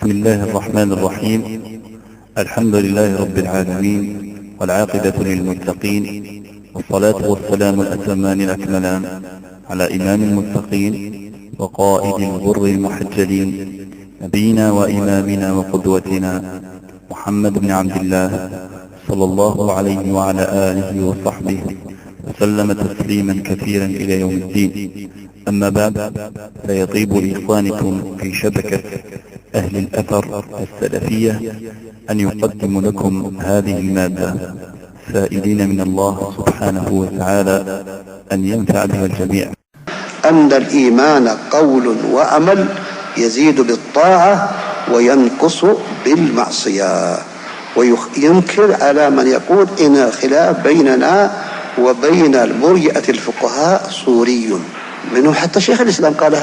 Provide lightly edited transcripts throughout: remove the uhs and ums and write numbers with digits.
بسم الله الرحمن الرحيم. الحمد لله رب العالمين، والعاقبة للمتقين، والصلاة والسلام الأتمان الأكملان على إمام المتقين وقائد الغر المحجلين، نبينا وإمامنا وقدوتنا محمد بن عبد الله صلى الله عليه وعلى آله وصحبه وسلم تسليما كثيرا إلى يوم الدين. أما بعد، فيطيب لإخوانكم في شبكة أهل الأثر السلفية أن يقدم لكم هذه المادة، سائلين من الله سبحانه وتعالى أن ينفع بها الجميع. أن الإيمان قول وعمل يزيد بالطاعة وينقص بالمعصية، وينكر على من يقول إن الخلاف بيننا وبين المرجئة الفقهاء صوري. منه حتى شيخ الإسلام قال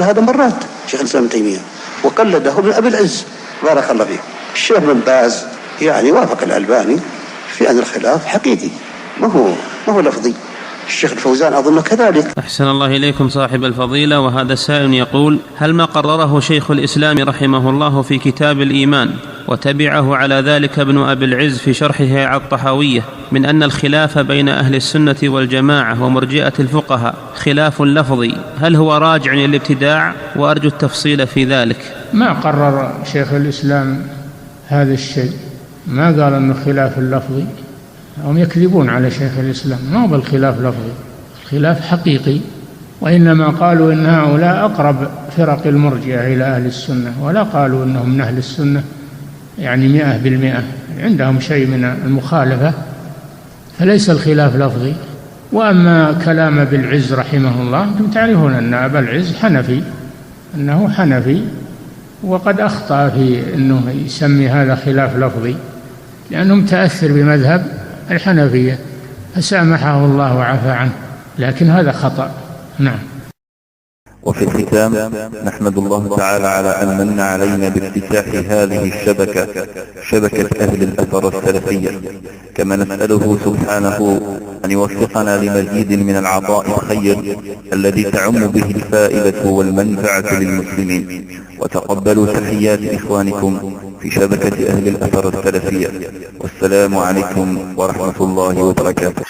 هذا مرات، شيخ الإسلام تيمية، وقلده ابن أبي العز بارك الله فيه. الشيخ بن باز يعني وافق الألباني في أن الخلاف حقيقي ما هو لفظي. الشيخ الفوزان أظن كذلك. أحسن الله إليكم صاحب الفضيلة. وهذا سائل يقول: هل ما قرره شيخ الإسلام رحمه الله في كتاب الإيمان وتبعه على ذلك ابن أبي العز في شرحه على الطحاوية من أن الخلاف بين أهل السنة والجماعة ومرجئة الفقهاء خلاف لفظي، هل هو راجع للابتداع؟ وأرجو التفصيل في ذلك. ما قرر شيخ الإسلام هذا الشيء، ما قال أنه خلاف اللفظي. هم يكذبون على شيخ الإسلام، ما هو بالخلاف لفظي، الخلاف حقيقي. وإنما قالوا إن هؤلاء أقرب فرق المرجئة إلى أهل السنة، ولا قالوا إنهم من أهل السنة يعني 100%، عندهم شيء من المخالفة، فليس الخلاف لفظي. وأما كلام أبي العز رحمه الله، أنتم تعرفون أن أبا العز حنفي، وقد أخطأ في أنه يسمي هذا خلاف لفظي، لأنه متأثر بمذهب الحنفية، فسامحه الله وعفى عنه، لكن هذا خطأ. نعم. وفي الختام نحمد الله تعالى على أن من علينا بافتتاح هذه الشبكة، شبكة أهل الأثر السلفية، كما نسأله سبحانه أن يوفقنا لمزيد من العطاء الخير الذي تعم به الفائدة والمنفعة للمسلمين. وتقبلوا تحيات إخوانكم في شبكة أهل الأثر السلفية، والسلام عليكم ورحمة الله وبركاته.